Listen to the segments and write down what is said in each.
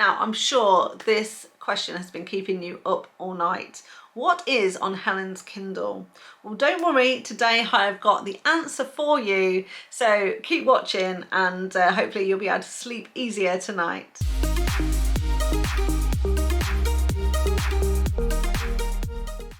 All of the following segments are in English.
Now, I'm sure this question has been keeping you up all night. What is on Helen's Kindle? Well, don't worry, today I've got the answer for you. So keep watching and hopefully you'll be able to sleep easier tonight.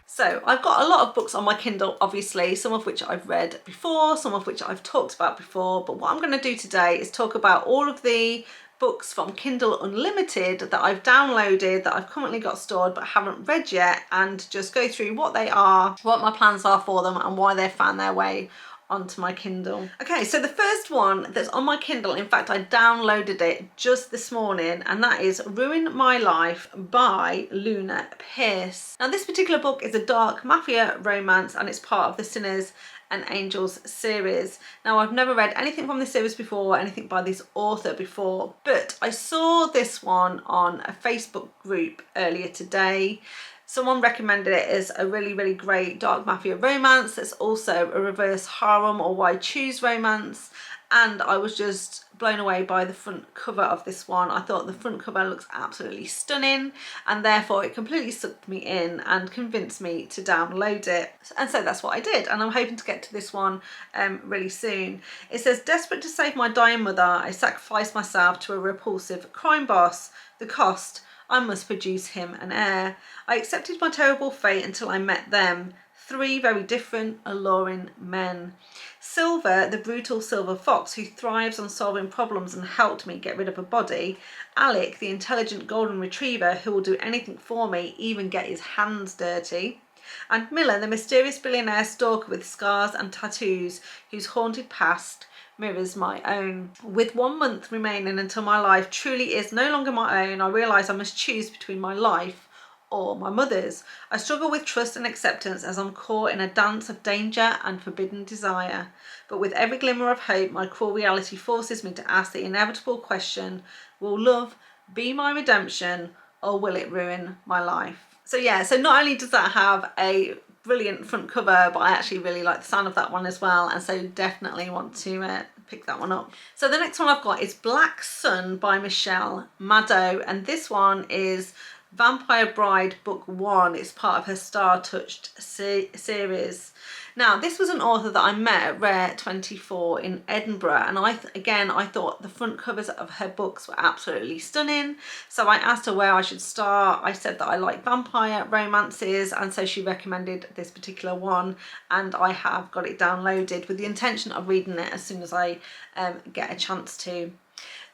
So I've got a lot of books on my Kindle, obviously, some of which I've read before, some of which I've talked about before. But what I'm going to do today is talk about all of the books from Kindle Unlimited that I've downloaded, that I've currently got stored but haven't read yet, and just go through what they are, what my plans are for them, and why they've found their way onto my Kindle. Okay, so the first one that's on my Kindle, in fact I downloaded it just this morning, and that is Ruin My Life by Luna Pierce. Now this particular book is a dark mafia romance and it's part of the Sinners and Angels series. Now I've never read anything from this series before, anything by this author before, but I saw this one on a Facebook group earlier today. Someone recommended it as a really great dark mafia romance. It's also a reverse harem or why choose romance, and I was just blown away by the front cover of this one. I thought the front cover looks absolutely stunning, and therefore it completely sucked me in and convinced me to download it. And so that's what I did, and I'm hoping to get to this one really soon. It says, desperate to save my dying mother, I sacrificed myself to a repulsive crime boss. The cost, I must produce him an heir. I accepted my terrible fate until I met them. 3 very different, alluring men. Silver, the brutal silver fox who thrives on solving problems and helped me get rid of a body. Alec, the intelligent golden retriever who will do anything for me, even get his hands dirty. And Mila, the mysterious billionaire stalker with scars and tattoos whose haunted past mirrors my own. With 1 month remaining until my life truly is no longer my own, I realise I must choose between my life or my mother's. I struggle with trust and acceptance as I'm caught in a dance of danger and forbidden desire. But with every glimmer of hope, my cruel reality forces me to ask the inevitable question, will love be my redemption or will it ruin my life? So yeah, so not only does that have a brilliant front cover, but I actually really like the sound of that one as well, and so definitely want to pick that one up. So the next one I've got is Black Sun by Michelle Madow, and this one is Vampire Bride Book 1. It's part of her Star Touched series. Now this was an author that I met at Rare 24 in Edinburgh, and I thought the front covers of her books were absolutely stunning, so I asked her where I should start. I said that I like vampire romances, and so she recommended this particular one, and I have got it downloaded with the intention of reading it as soon as I get a chance to.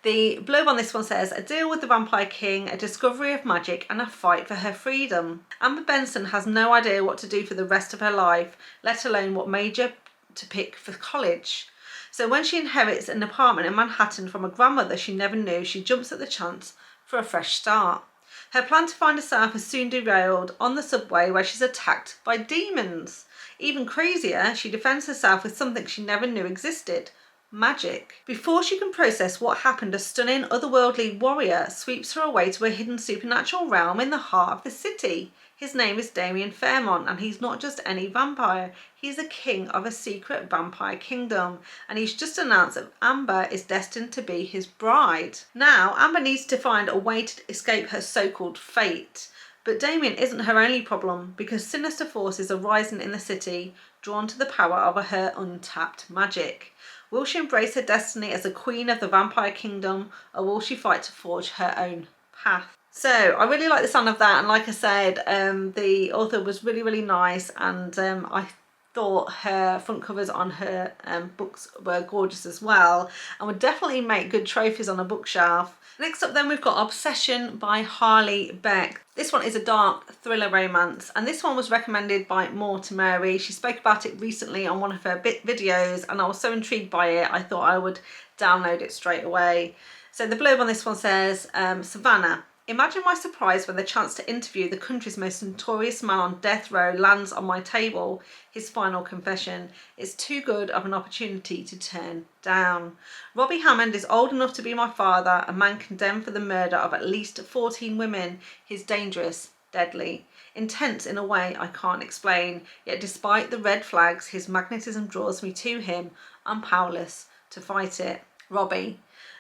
The blurb on this one says, a deal with the Vampire King, a discovery of magic and a fight for her freedom. Amber Benson has no idea what to do for the rest of her life, let alone what major to pick for college. So when she inherits an apartment in Manhattan from a grandmother she never knew, she jumps at the chance for a fresh start. Her plan to find herself is soon derailed on the subway where she's attacked by demons. Even crazier, she defends herself with something she never knew existed. Magic. Before she can process what happened, a stunning otherworldly warrior sweeps her away to a hidden supernatural realm in the heart of the city. His name is Damien Fairmont, and he's not just any vampire. He's the king of a secret vampire kingdom, and he's just announced that Amber is destined to be his bride. Now, Amber needs to find a way to escape her so-called fate. But Damien isn't her only problem, because sinister forces are rising in the city, drawn to the power of her untapped magic. Will she embrace her destiny as a queen of the vampire kingdom, or will she fight to forge her own path? So I really like the sound of that, and like I said, the author was really nice, and I thought her front covers on her books were gorgeous as well, and would definitely make good trophies on a bookshelf. Next up then we've got Obsession by Harleigh Beck. This one is a dark thriller romance, and this one was recommended by More to Mary. She spoke about it recently on one of her videos, and I was so intrigued by it I thought I would download it straight away. So the blurb on this one says, Savannah. Imagine my surprise when the chance to interview the country's most notorious man on death row lands on my table. His final confession is too good of an opportunity to turn down. Robbie Hammond is old enough to be my father, a man condemned for the murder of at least 14 women. He's dangerous, deadly, intense in a way I can't explain. Yet despite the red flags, his magnetism draws me to him. I'm powerless to fight it. Robbie.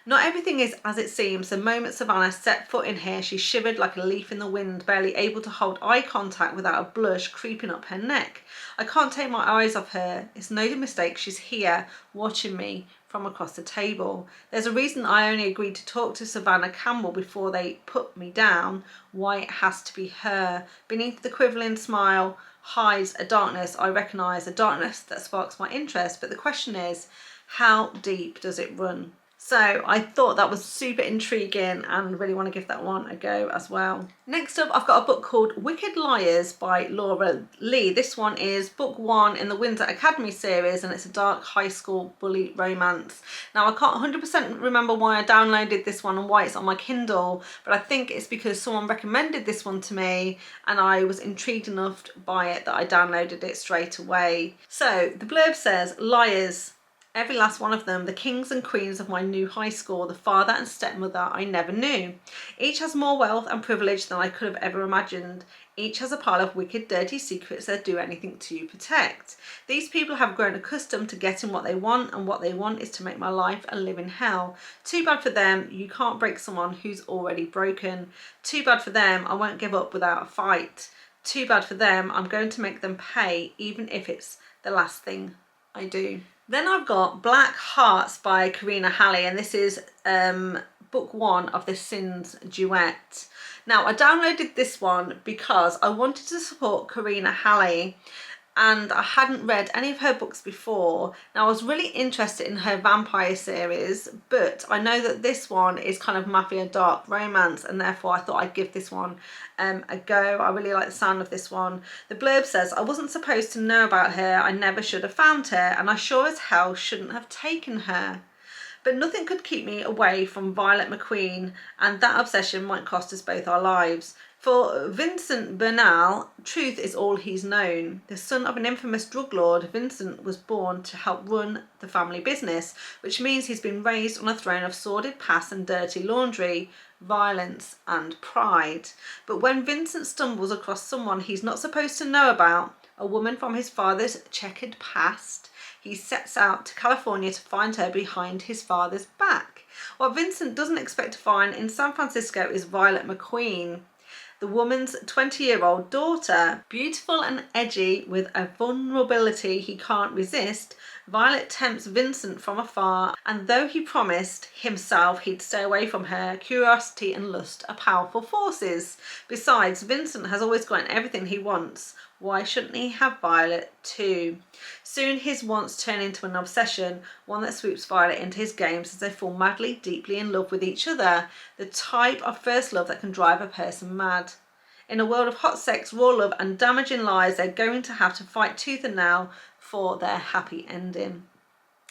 Not everything is as it seems. The moment Savannah set foot in here, she shivered like a leaf in the wind, barely able to hold eye contact without a blush creeping up her neck. I can't take my eyes off her. It's no mistake, she's here, watching me from across the table. There's a reason I only agreed to talk to Savannah Campbell before they put me down. Why it has to be her. Beneath the quivering smile hides a darkness I recognise, a darkness that sparks my interest. But the question is, how deep does it run? So I thought that was super intriguing and really want to give that one a go as well. Next up, I've got a book called Wicked Liars by Laura Lee. This one is book 1 in the Windsor Academy series, and it's a dark high school bully romance. Now, I can't 100% remember why I downloaded this one and why it's on my Kindle, but I think it's because someone recommended this one to me and I was intrigued enough by it that I downloaded it straight away. So the blurb says, liars. Every last one of them, the kings and queens of my new high school, the father and stepmother I never knew. Each has more wealth and privilege than I could have ever imagined. Each has a pile of wicked, dirty secrets they'd do anything to protect. These people have grown accustomed to getting what they want, and what they want is to make my life a living hell. Too bad for them, you can't break someone who's already broken. Too bad for them, I won't give up without a fight. Too bad for them, I'm going to make them pay, even if it's the last thing I do. Then I've got Black Hearts by Karina Halle, and this is book 1 of the Sins duet. Now, I downloaded this one because I wanted to support Karina Halle, and I hadn't read any of her books before. Now, I was really interested in her vampire series, but I know that this one is kind of mafia dark romance, and therefore I thought I'd give this one a go. I really like the sound of this one. The blurb says, I wasn't supposed to know about her. I never should have found her, and I sure as hell shouldn't have taken her. But nothing could keep me away from Violet McQueen, and that obsession might cost us both our lives. For Vincent Bernal, truth is all he's known. The son of an infamous drug lord, Vincent was born to help run the family business, which means he's been raised on a throne of sordid past and dirty laundry, violence and pride. But when Vincent stumbles across someone he's not supposed to know about, a woman from his father's checkered past, he sets out to California to find her behind his father's back. What Vincent doesn't expect to find in San Francisco is Violet McQueen, the woman's 20-year-old daughter. Beautiful and edgy with a vulnerability he can't resist, Violet tempts Vincent from afar, and though he promised himself he'd stay away from her, curiosity and lust are powerful forces. Besides, Vincent has always gotten everything he wants. Why shouldn't he have Violet too? Soon his wants turn into an obsession, one that swoops Violet into his games as they fall madly, deeply in love with each other, the type of first love that can drive a person mad. In a world of hot sex, raw love and damaging lies, they're going to have to fight tooth and nail for their happy ending.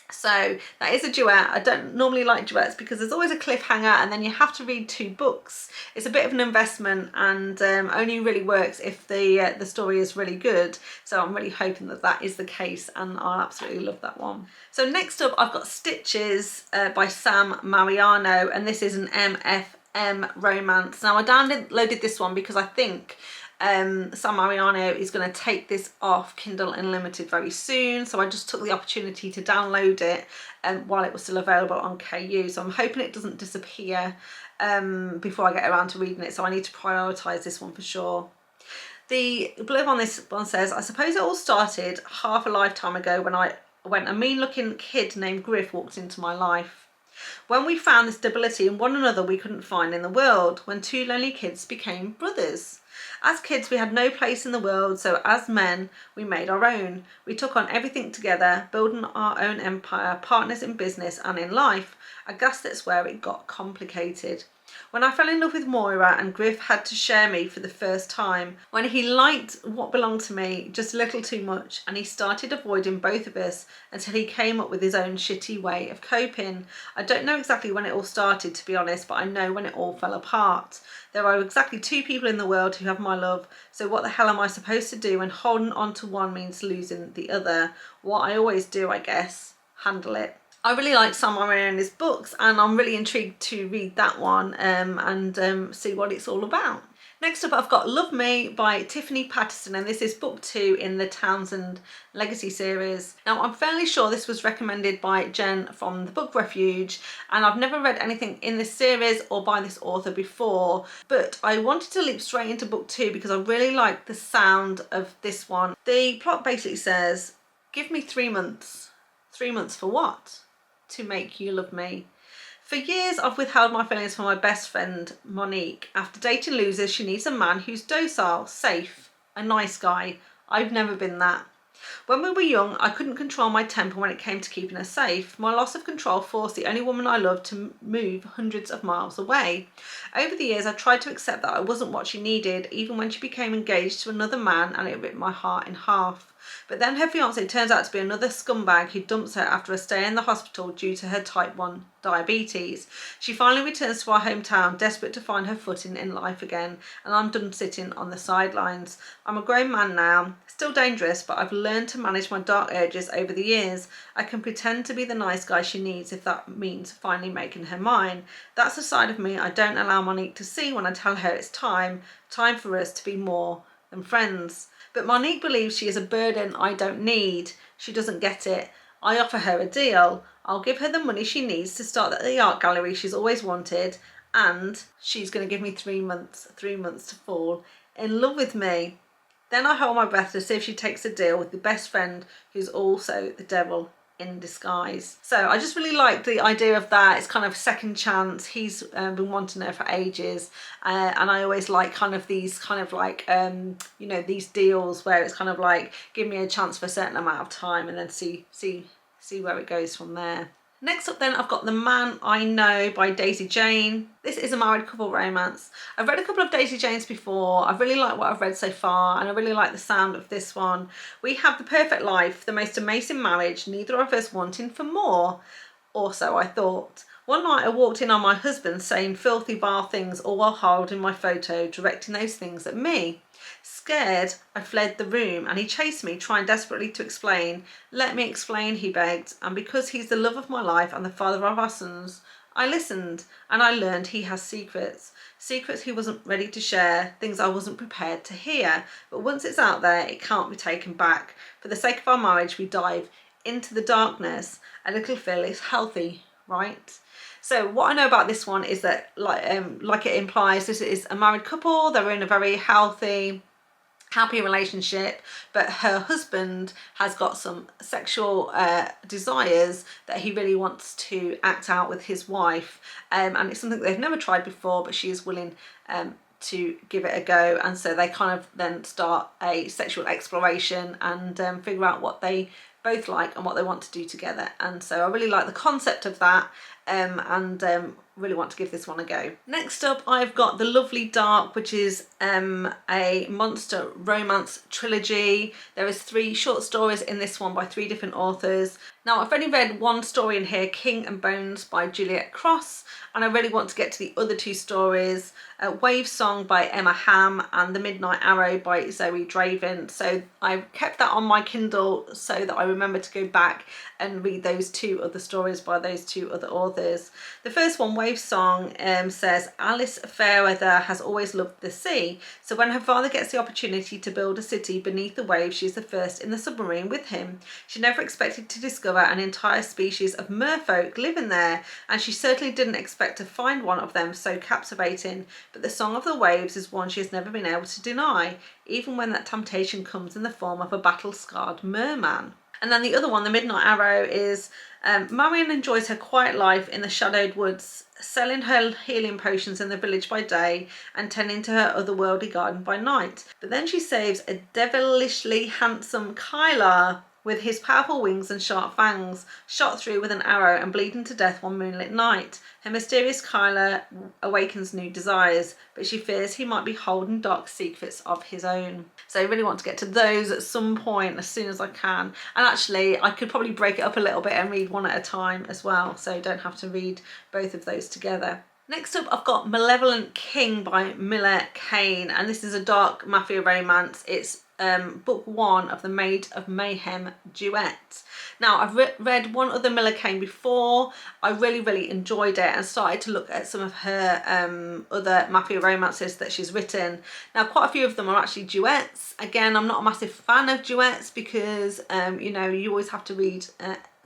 So that is a duet. I don't normally like duets because there's always a cliffhanger and then you have to read 2 books. It's a bit of an investment, and only really works if the story is really good. So I'm really hoping that that is the case, and I'll absolutely love that one. So next up, I've got Stitches by Sam Mariano, and this is an MFM romance. Now, I downloaded this one because I think Sam Mariano is going to take this off Kindle Unlimited very soon, so I just took the opportunity to download it while it was still available on KU. So I'm hoping it doesn't disappear before I get around to reading it, so I need to prioritise this one for sure. The blurb on this one says, I suppose it all started half a lifetime ago when a mean-looking kid named Griff walked into my life. When we found the stability in one another we couldn't find in the world, when 2 lonely kids became brothers. As kids, we had no place in the world, so as men, we made our own. We took on everything together, building our own empire, partners in business and in life. I guess that's where it got complicated. When I fell in love with Moira and Griff had to share me for the first time, when he liked what belonged to me just a little too much, and he started avoiding both of us until he came up with his own shitty way of coping. I don't know exactly when it all started, to be honest, but I know when it all fell apart. There are exactly 2 people in the world who have my love, so what the hell am I supposed to do when holding on to one means losing the other? What I always do, I guess, handle it. I really like Sam Mariano's books, and I'm really intrigued to read that one and see what it's all about. Next up, I've got Love Me by Tiffany Patterson, and this is book 2 in the Townsend Legacy series. Now, I'm fairly sure this was recommended by Jen from the Book Refuge, and I've never read anything in this series or by this author before, but I wanted to leap straight into book 2 because I really like the sound of this one. The plot basically says, give me 3 months. 3 months for what? To make you love me. For years, I've withheld my feelings for my best friend, Monique. After dating losers, she needs a man who's docile, safe, a nice guy. I've never been that. When we were young, I couldn't control my temper when it came to keeping her safe. My loss of control forced the only woman I loved to move hundreds of miles away. Over the years, I tried to accept that I wasn't what she needed, even when she became engaged to another man, and it ripped my heart in half. But then her fiancé turns out to be another scumbag who dumps her after a stay in the hospital due to her type 1 diabetes. She finally returns to our hometown, desperate to find her footing in life again, and I'm done sitting on the sidelines. I'm a grown man now, still dangerous, but I've learned to manage my dark urges over the years. I can pretend to be the nice guy she needs if that means finally making her mine. That's a side of me I don't allow Monique to see when I tell her it's time for us to be more than friends. But Monique believes she is a burden I don't need. She doesn't get it. I offer her a deal. I'll give her the money she needs to start the art gallery she's always wanted, and she's going to give me 3 months to fall in love with me. Then I hold my breath to see if she takes a deal with the best friend who's also the devil in disguise. So I just really like the idea of that. It's kind of second chance. He's been wanting her for ages, and I always like kind of these kind of like you know, these deals where it's kind of like, give me a chance for a certain amount of time and then see where it goes from there. Next up then, I've got The Man I Know by Daisy Jane. This is a married couple romance. I've read a couple of Daisy Janes before. I really like what I've read so far, and I really like the sound of this one. We have the perfect life, the most amazing marriage, neither of us wanting for more. Or so I thought. One night I walked in on my husband saying filthy, vile things, all while holding my photo, directing those things at me. Scared, I fled the room, and he chased me, trying desperately to explain. Let me explain, he begged, and because he's the love of my life and the father of our sons, I listened, and I learned he has secrets. Secrets he wasn't ready to share, things I wasn't prepared to hear. But once it's out there, it can't be taken back. For the sake of our marriage, we dive into the darkness. A little feel is healthy, right? So what I know about this one is that, like it implies, this is a married couple. They're in a very happy relationship, but her husband has got some sexual desires that he really wants to act out with his wife, and it's something they've never tried before, but she is willing to give it a go. And so they kind of then start a sexual exploration and figure out what they both like and what they want to do together. And so I really like the concept of that, and really want to give this one a go. Next up, I've got The Lovely Dark, which is a monster romance trilogy. There is 3 short stories in this one by 3 different authors. Now, I've only read one story in here, King and Bones by Juliet Cross, and I really want to get to the other 2 stories, Wave Song by Emma Ham and The Midnight Arrow by Zoe Draven. So I've kept that on my Kindle so that I remember to go back and read those 2 other stories by those 2 other authors. The first one, Wave Song, says Alice Fairweather has always loved the sea, so when her father gets the opportunity to build a city beneath the waves, she's the first in the submarine with him. She never expected to discover an entire species of merfolk living there, and she certainly didn't expect to find one of them so captivating, but the song of the waves is one she has never been able to deny, even when that temptation comes in the form of a battle-scarred merman. And then the other one, The Midnight Arrow, is Marion enjoys her quiet life in the shadowed woods, selling her healing potions in the village by day and tending to her otherworldly garden by night. But then she saves a devilishly handsome Kylar with his powerful wings and sharp fangs, shot through with an arrow and bleeding to death one moonlit night. Her mysterious Kylar awakens new desires, but she fears he might be holding dark secrets of his own. So I really want to get to those at some point as soon as I can. And actually, I could probably break it up a little bit and read one at a time as well, so don't have to read both of those together. Next up, I've got Malevolent King by Mila, Kane, and this is a dark mafia romance. It's book 1 of the Maid of Mayhem duet. Now, I've read one other Mila Kane before. I really enjoyed it and started to look at some of her other mafia romances that she's written. Now, quite a few of them are actually duets. Again, I'm not a massive fan of duets because, you know, you always have to read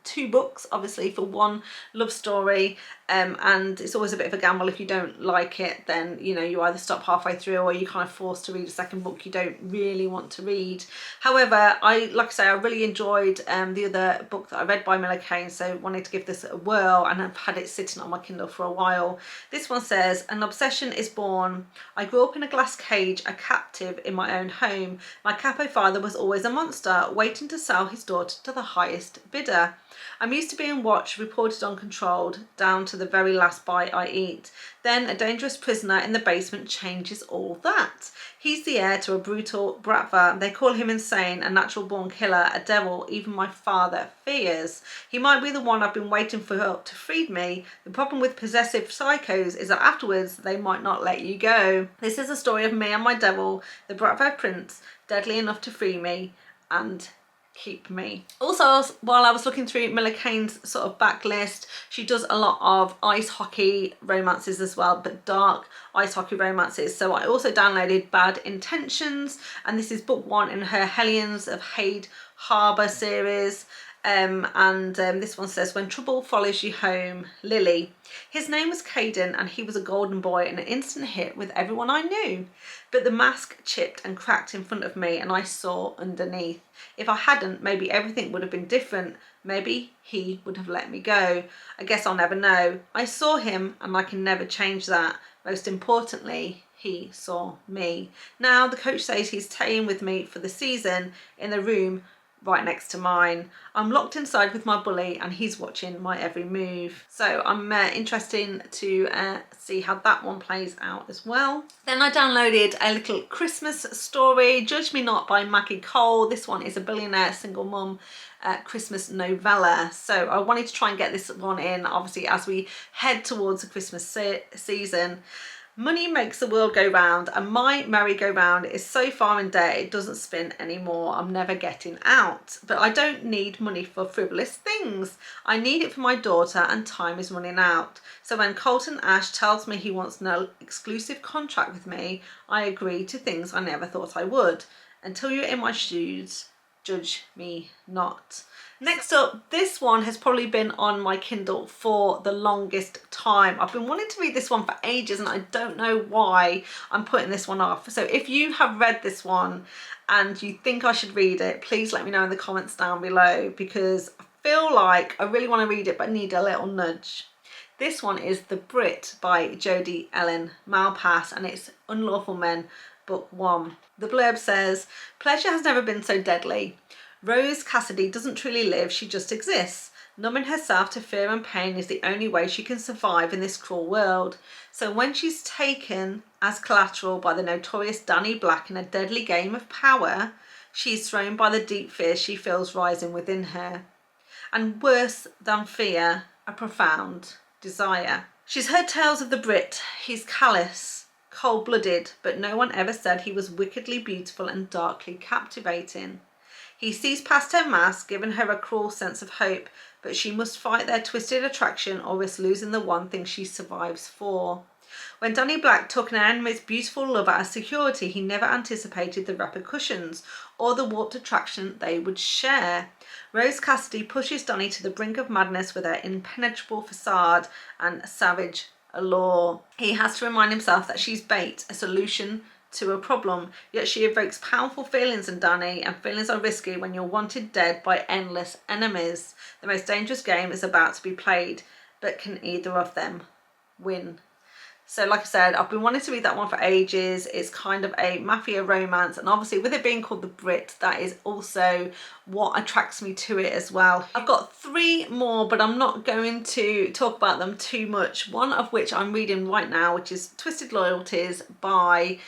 2 books obviously for one love story, and it's always a bit of a gamble. If you don't like it, then you know, you either stop halfway through or you're kind of forced to read a second book you don't really want to read. However, like I say, I really enjoyed the other book that I read by Mila Kane, so wanted to give this a whirl, and I've had it sitting on my Kindle for a while. This one says, an obsession is born. I grew up in a glass cage, a captive in my own home. My capo father was always a monster, waiting to sell his daughter to the highest bidder. I'm used to being watched, reported on, controlled, down to the very last bite I eat. Then a dangerous prisoner in the basement changes all that. He's the heir to a brutal bratva. They call him insane, a natural born killer, a devil even my father fears. He might be the one I've been waiting for to feed me. The problem with possessive psychos is that afterwards they might not let you go. This is a story of me and my devil, the bratva prince, deadly enough to free me and keep me. Also, while I was looking through Mila Kane's sort of backlist, she does a lot of ice hockey romances as well, but dark ice hockey romances. So I also downloaded Bad Intentions, and this is book 1 in her Hellions of Hade Harbour series. This one says, when trouble follows you home, Lily. His name was Caden and he was a golden boy and an instant hit with everyone I knew. But the mask chipped and cracked in front of me and I saw underneath. If I hadn't, maybe everything would have been different. Maybe he would have let me go. I guess I'll never know. I saw him and I can never change that. Most importantly, he saw me. Now the coach says he's staying with me for the season in the room right next to mine. I'm locked inside with my bully and he's watching my every move. So I'm interested to see how that one plays out as well. Then I downloaded a little Christmas story, Judge Me Not by Maggie. This one is a billionaire single mum Christmas novella. So I wanted to try and get this one in, obviously, as we head towards the Christmas season. Money makes the world go round and my merry-go-round is so far in debt it doesn't spin anymore. I'm never getting out. But I don't need money for frivolous things. I need it for my daughter and time is running out. So when Colton Ash tells me he wants no exclusive contract with me, I agree to things I never thought I would. Until you're in my shoes, judge me not. Next up, this one has probably been on my Kindle for the longest time. I've been wanting to read this one for ages and I don't know why I'm putting this one off. So if you have read this one and you think I should read it, please let me know in the comments down below, because I feel like I really want to read it but need a little nudge. This one is The Brit by Jodi Ellen Malpas and it's Unlawful Men, book 1. The blurb says, pleasure has never been so deadly. Rose Cassidy doesn't truly live, she just exists. Numbing herself to fear and pain is the only way she can survive in this cruel world. So when she's taken as collateral by the notorious Danny Black in a deadly game of power, she's thrown by the deep fear she feels rising within her. And worse than fear, a profound desire. She's heard tales of the Brit. He's callous, cold-blooded, but no one ever said he was wickedly beautiful and darkly captivating. He sees past her mask, giving her a cruel sense of hope, but she must fight their twisted attraction or risk losing the one thing she survives for. When Danny Black took an enemy's beautiful lover as security, he never anticipated the repercussions or the warped attraction they would share. Rose Cassidy pushes Danny to the brink of madness with her impenetrable facade and savage allure. He has to remind himself that she's bait, a solution to a problem, yet she evokes powerful feelings in Danny, and feelings are risky when you're wanted dead by endless enemies. The most dangerous game is about to be played, but can either of them win? So like I said, I've been wanting to read that one for ages. It's kind of a mafia romance, and obviously with it being called The Brit, that is also what attracts me to it as well. I've got 3 more, but I'm not going to talk about them too much. One of which I'm reading right now, which is Twisted Loyalties by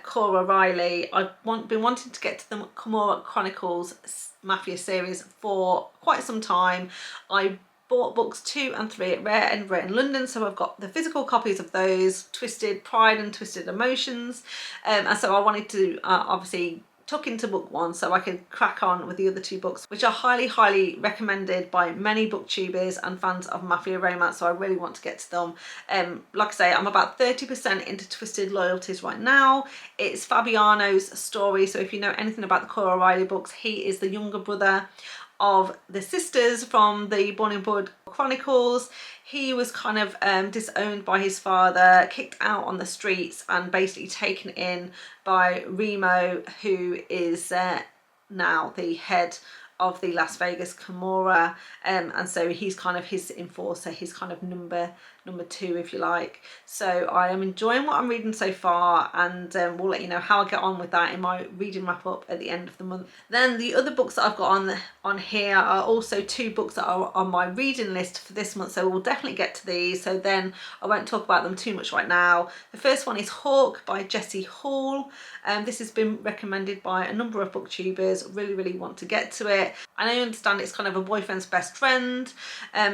Cora Riley. I've been wanting to get to the Camorra Chronicles Mafia series for quite some time. I bought books 2 and 3 at Rare and Rare in London, so I've got the physical copies of those, Twisted Pride and Twisted Emotions, and so I wanted to obviously took into book 1 so I could crack on with the other 2 books, which are highly recommended by many booktubers and fans of mafia romance, so I really want to get to them. Like I say, I'm about 30% into Twisted Loyalties right now. It's Fabiano's story, so if you know anything about the Cora Riley books, he is the younger brother of the sisters from the Born in Blood Chronicles. He was kind of disowned by his father, kicked out on the streets, and basically taken in by Remo, who is now the head of the Las Vegas Camorra, and so he's kind of his enforcer, he's kind of number 2 if you like. So I am enjoying what I'm reading so far, and we'll let you know how I get on with that in my reading wrap up at the end of the month. Then the other books that I've got on here are also 2 books that are on my reading list for this month, so we'll definitely get to these, so then I won't talk about them too much right now. The first one is Hawk by Jessie Hall. This has been recommended by a number of booktubers. Really want to get to it, and I understand it's kind of a boyfriend's best friend.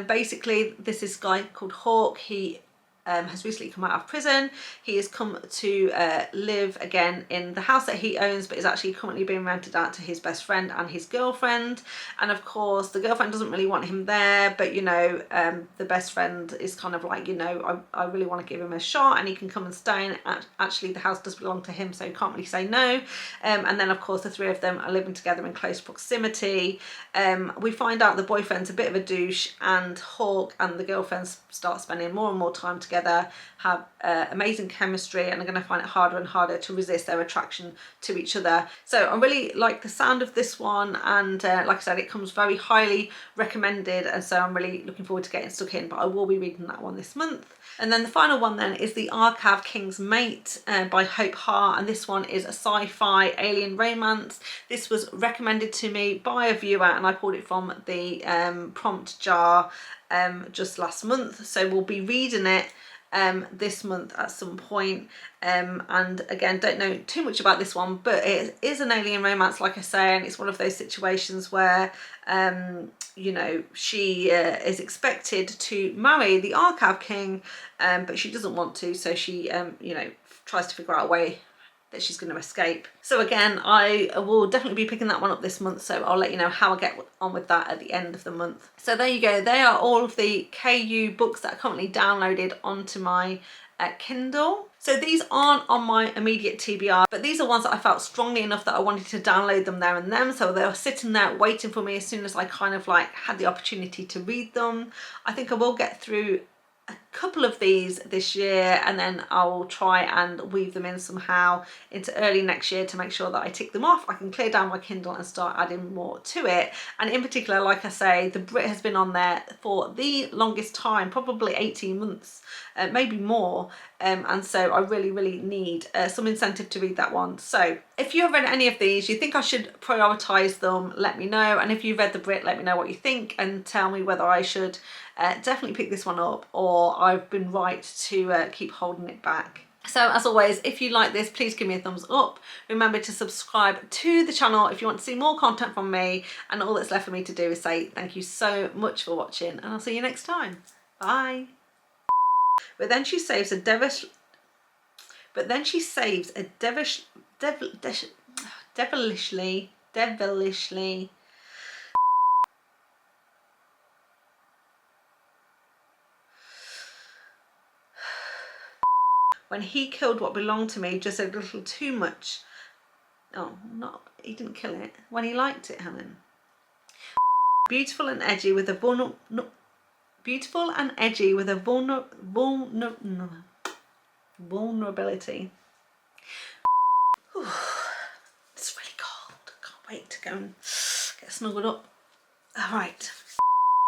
Basically this is a guy called Hawk. He has recently come out of prison. He has come to live again in the house that he owns, but is actually currently being rented out to his best friend and his girlfriend. And of course the girlfriend doesn't really want him there, but you know, the best friend is kind of like, you know, I really want to give him a shot and he can come and stay, and actually the house does belong to him, so he can't really say no. And then of course the 3 of them are living together in close proximity. We find out the boyfriend's a bit of a douche, and Hawk and the girlfriend start spending more and more time together, have amazing chemistry, and are going to find it harder and harder to resist their attraction to each other. So I really like the sound of this one, and like I said, it comes very highly recommended, and so I'm really looking forward to getting stuck in, but I will be reading that one this month. And then the final one then is the Arcav King's Mate by Hope Hart, and this one is a sci-fi alien romance. This was recommended to me by a viewer, and I pulled it from the prompt jar just last month, so we'll be reading it this month at some point. And again, don't know too much about this one, but it is an alien romance, like I say, and it's one of those situations where you know, she is expected to marry the Arcav King, but she doesn't want to, so she you know, tries to figure out a way that she's going to escape. So again, I will definitely be picking that one up this month, so I'll let you know how I get on with that at the end of the month. So there you go, they are all of the KU books that are currently downloaded onto my Kindle. So these aren't on my immediate TBR, but these are ones that I felt strongly enough that I wanted to download them there and then, so they were sitting there waiting for me as soon as I kind of like had the opportunity to read them. I think I will get through a couple of these this year, and then I will try and weave them in somehow into early next year to make sure that I tick them off. I can clear down my Kindle and start adding more to it. And in particular, like I say, the Brit has been on there for the longest time, probably 18 months, maybe more, and so I really need some incentive to read that one. So if you have read any of these, you think I should prioritise them, let me know. And if you've read the Brit, let me know what you think and tell me whether I should definitely pick this one up, or I've been right to keep holding it back. So as always, if you like this, please give me a thumbs up. Remember to subscribe to the channel if you want to see more content from me, and all that's left for me to do is say thank you so much for watching, and I'll see you next time. Bye. But then she saves a devilishly when he killed what belonged to me just a little too much. Oh, he didn't kill it. When he liked it, Helen. Beautiful and edgy with a vulnerability. It's really cold. I can't wait to go and get snuggled up. All right.